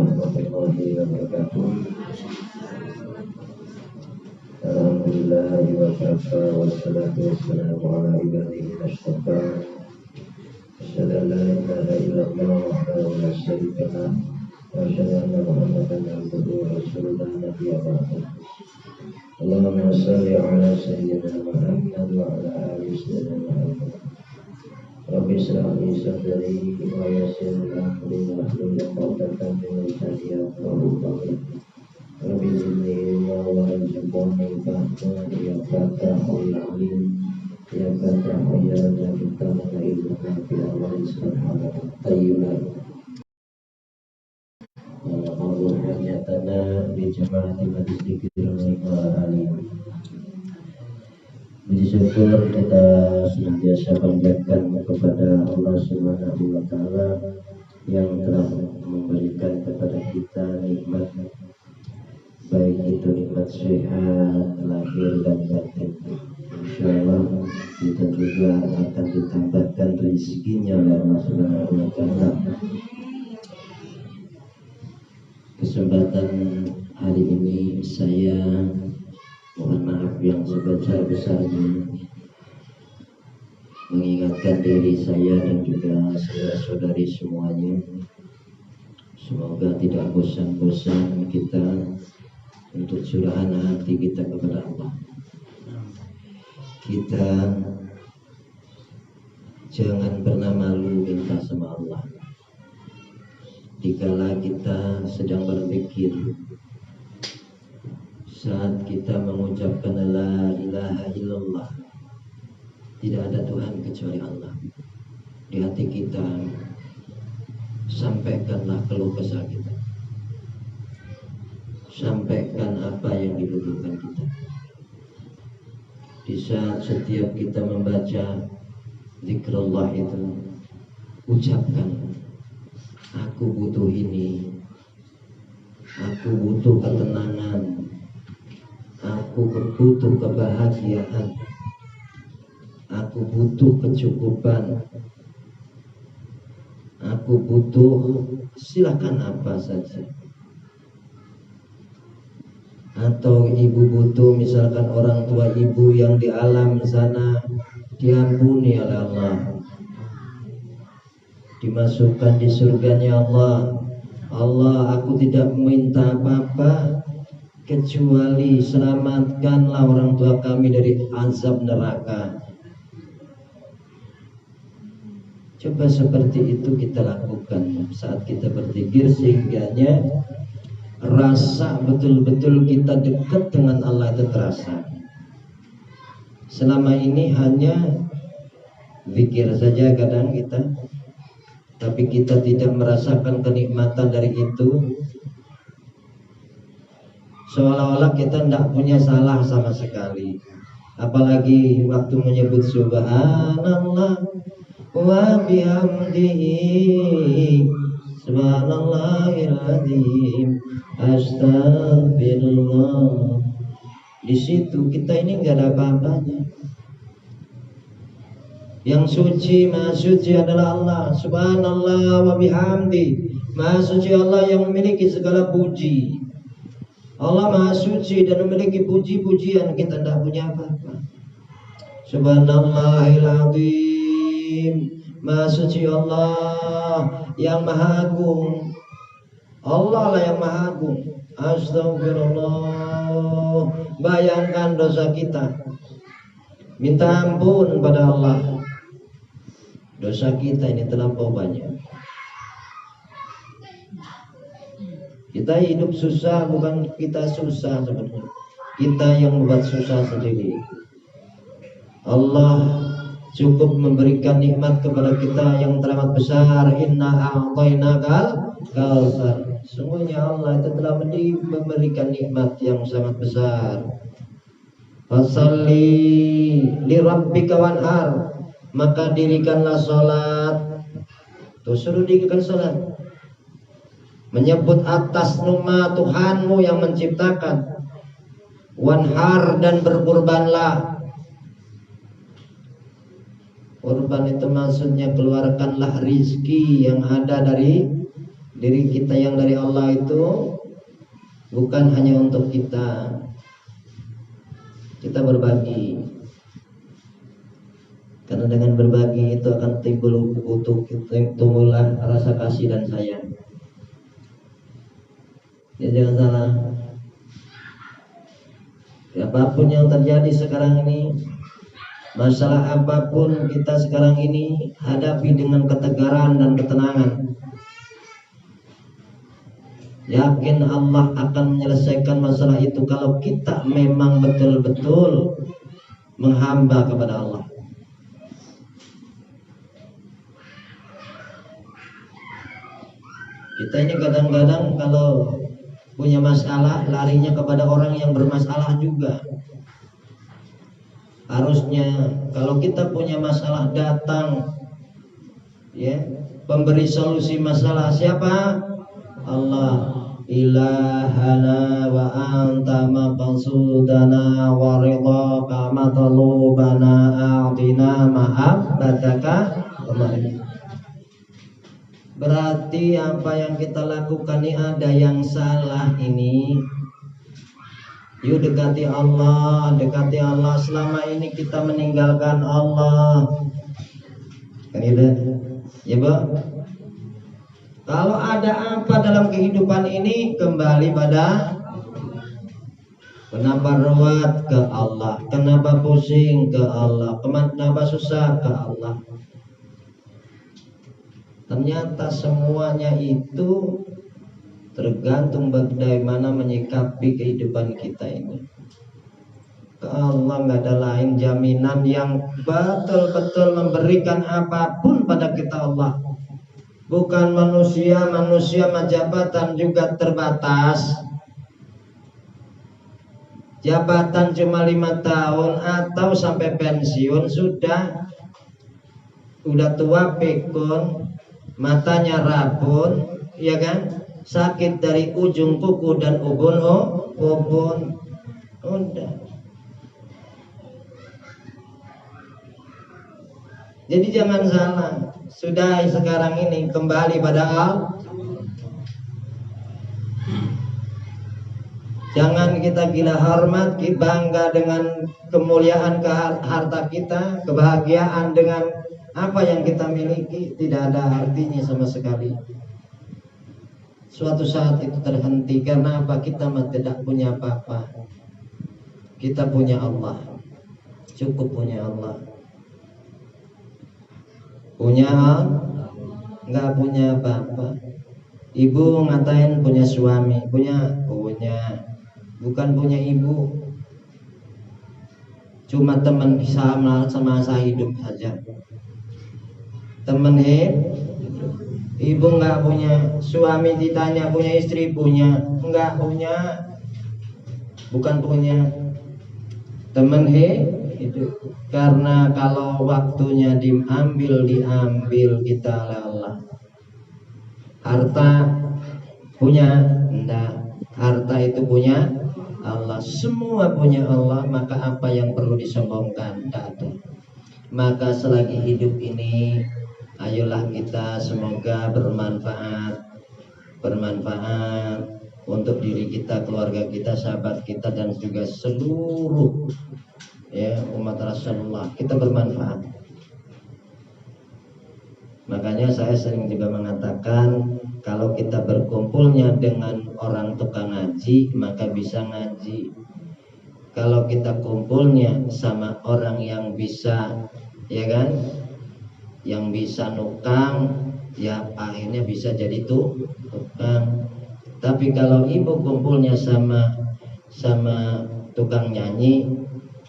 warahmatullahi wabarakatuh. Alhamdulillah wa kafa wassalatu wassalamu ala ibadihi asy-syafa. Asyhadu an la ilaha illallah wahdahu la syarika lah wa asyhadu anna Muhammadan abduhu wa rasuluhu la nabiyya ba'dahu. Allahumma shalli ala sayyidina Muhammad wa ala ali sayyidina Muhammad. Rabbi shrah li sadri wa yassir li amri wahlul 'uqdatam min lisani yafqahu qawli. Rabbi zidni ilma warzuqni fahma ya fatahul alim ya fatah ya jabbar ilmu fi awal subhanahu tayyibah. Allah hajatana bi jama'ati majlis dzikir wa alim. Puji syukur kita senantiasa panjatkan kepada Allah Subhanahu wa Ta'ala yang telah memberikan kepada kita nikmat, baik itu nikmat sehat lahir dan batin. Insyaallah kita juga akan ditambahkan rezekinya oleh Allah Subhanahu wa Ta'ala. Kesempatan hari ini saya mohon maaf yang sebesar-besarnya mengingatkan diri saya dan juga saudara-saudari semuanya, semoga tidak bosan-bosan kita untuk curahan hati kita kepada Allah. Kita jangan pernah malu minta sama Allah dikala kita sedang berpikir, saat kita mengucapkan la ilaha illallah, tidak ada Tuhan kecuali Allah. Di hati kita sampaikanlah keluh kesah kita, sampaikan apa yang dibutuhkan kita. Di saat setiap kita membaca zikrullah itu, ucapkan, aku butuh ini, aku butuh ketenangan, aku butuh kebahagiaan, aku butuh kecukupan, aku butuh, silakan apa saja. Atau ibu butuh, misalkan orang tua ibu yang di alam sana diampuni oleh Allah, dimasukkan di surganya Allah. Allah, aku tidak minta apa-apa kecuali selamatkanlah orang tua kami dari azab neraka. Coba seperti itu kita lakukan saat kita berzikir, sehingganya rasa betul-betul kita dekat dengan Allah itu terasa. Selama ini hanya zikir saja kadang kita, tapi kita tidak merasakan kenikmatan dari itu. Seolah-olah kita tidak punya salah sama sekali. Apalagi waktu menyebut subhanallah wa bihamdihi subhanallahil azim astagfirullah. Di situ kita ini nggak ada apa-apanya. Yang suci, maha suci adalah Allah. Subhanallah wa bihamdi, maha suci Allah yang memiliki segala puji. Allah maha suci dan memiliki puji-pujian, kita tidak punya apa-apa. Subhanallahil azim, maha suci Allah yang maha agung. Allah lah yang maha agung. Astagfirullah. Bayangkan dosa kita, minta ampun pada Allah. Dosa kita ini terlampau banyak. Kita hidup susah, bukan kita susah sebenarnya, kita yang membuat susah sendiri. Allah cukup memberikan nikmat kepada kita yang teramat besar. Inna a'tainakal kautsar. Sungguhnya Allah itu telah memberikan nikmat yang sangat besar. Fasalli li rabbika wanhar, maka dirikanlah sholat. Tuh, suruh dirikan sholat, menyebut atas nama Tuhanmu yang menciptakan. Wanhar, dan berkurbanlah. Kurban itu maksudnya keluarkanlah rizki yang ada Diri kita yang dari Allah itu bukan hanya untuk kita berbagi, karena dengan berbagi itu akan tumbuhlah rasa kasih dan sayang. Ya jangan salah, apapun yang terjadi sekarang ini, masalah apapun kita sekarang ini hadapi dengan ketegaran dan ketenangan. Yakin Allah akan menyelesaikan masalah itu kalau kita memang betul-betul menghamba kepada Allah. Kita ini kadang-kadang kalau punya masalah larinya kepada orang yang bermasalah juga. Harusnya kalau kita punya masalah datang ya pemberi solusi masalah siapa? Allah. Ilahana wa anta maqsudana wa ridhaka matlubana a'tina ma'abbataka. Berarti apa yang kita lakukan ini ada yang salah ini. Yuk dekati Allah, dekati Allah. Selama ini kita meninggalkan Allah. Kan gitu? Ya, Bu? Kalau ada apa dalam kehidupan ini, kembali pada kenapa ruwet ke Allah, kenapa pusing ke Allah, kenapa susah ke Allah. Ternyata semuanya itu tergantung bagaimana menyikapi kehidupan kita ini. Ke Allah nggak ada lain jaminan yang betul-betul memberikan apapun pada kita Allah. Bukan manusia jabatan juga terbatas. Jabatan cuma 5 tahun atau sampai pensiun sudah tua pikun, matanya rabun, ya kan? Sakit dari ujung kuku dan ubun. Udah. Jadi jangan salah. Sudah sekarang ini kembali pada Allah. Jangan kita gila hormat, kita bangga dengan kemuliaan harta kita, kebahagiaan dengan apa yang kita miliki, tidak ada artinya sama sekali. Suatu saat itu terhenti karena apa? Kita tidak punya apa-apa. Kita punya Allah. Cukup punya Allah. Nggak punya apa-apa. Ibu ngatain punya suami, punya, bukan punya ibu. Cuma teman sama saya hidup saja. Teman ibu nggak punya, suami ditanya punya istri, punya, nggak punya, bukan punya. Teman itu karena kalau waktunya diambil kita oleh Allah. Harta punya, enggak. Harta itu punya Allah, semua punya Allah, maka apa yang perlu disombongkan? Enggak ada. Maka selagi hidup ini, ayolah kita semoga bermanfaat untuk diri kita, keluarga kita, sahabat kita, dan juga seluruh ya umat Rasulullah. Kita bermanfaat. Makanya saya sering juga mengatakan, kalau kita berkumpulnya dengan orang tukang ngaji, maka bisa ngaji. Kalau kita kumpulnya sama orang yang bisa, ya kan, yang bisa nukang, ya akhirnya bisa jadi tukang. Tapi kalau ibu kumpulnya sama tukang nyanyi,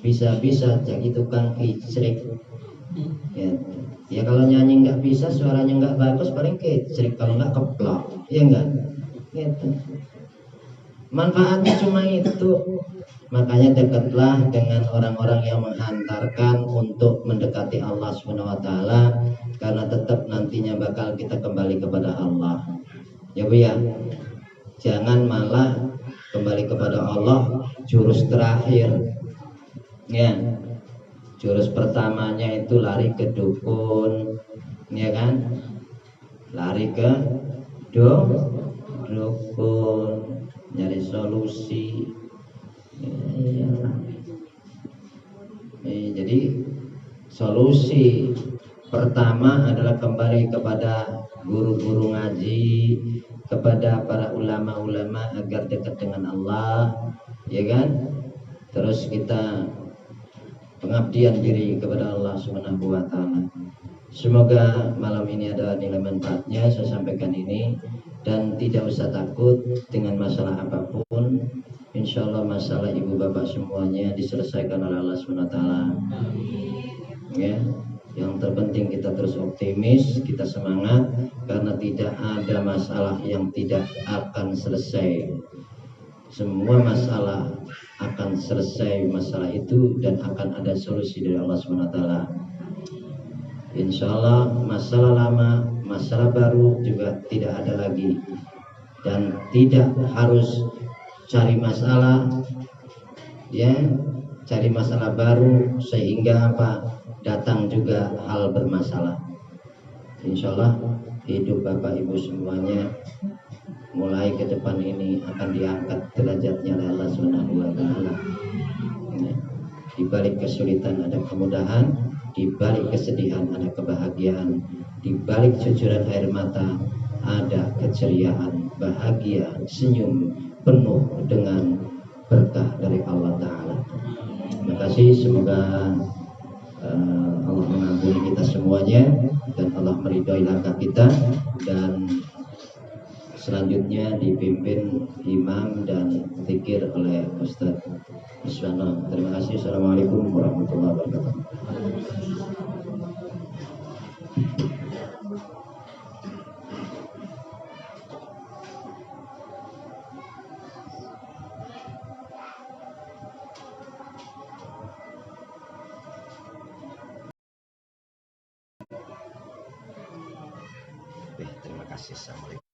bisa-bisa jadi tukang kicrik. Ya kalau nyanyi nggak bisa, suaranya nggak bagus, paling kicrik, kalau nggak keplok, ya enggak? Gitu. Manfaatnya cuma itu. Makanya dekatlah dengan orang-orang yang menghantarkan untuk mendekati Allah SWT, karena tetap nantinya bakal kita kembali kepada Allah. Ya Bu ya, jangan malah kembali kepada Allah jurus terakhir. Ya, jurus pertamanya itu lari ke dukun, ya kan? Lari ke dukun, nyari solusi. Jadi solusi pertama adalah kembali kepada guru-guru ngaji, kepada para ulama-ulama agar dekat dengan Allah, ya kan? Terus kita pengabdian diri kepada Allah Subhanahu wa taala. Semoga malam ini ada nilai manfaatnya saya sampaikan ini, dan tidak usah takut dengan masalah apapun. Insya Allah masalah ibu bapak semuanya diselesaikan oleh Allah Subhanahu wa taala. Ya, yang terpenting kita terus optimis, kita semangat, karena tidak ada masalah yang tidak akan selesai. Semua masalah akan selesai masalah itu, dan akan ada solusi dari Allah Subhanahu wa taala. Insya Allah masalah lama, masalah baru juga tidak ada lagi, dan tidak harus cari masalah, ya, cari masalah baru sehingga apa, datang juga hal bermasalah. Insya Allah hidup bapak ibu semuanya mulai ke depan ini akan diangkat derajatnya oleh Allah Subhanahu wa taala. Di balik kesulitan ada kemudahan, di balik kesedihan ada kebahagiaan, di balik cucuran air mata ada keceriaan, bahagia, senyum penuh dengan berkah dari Allah Ta'ala. Terima kasih, semoga Allah mengampuni kita semuanya, dan Allah meridhoi langkah kita, dan selanjutnya dipimpin imam dan zikir oleh Ustadz Iswana. Terima kasih. Assalamualaikum warahmatullahi wabarakatuh. Terima kasih. Assalamualaikum.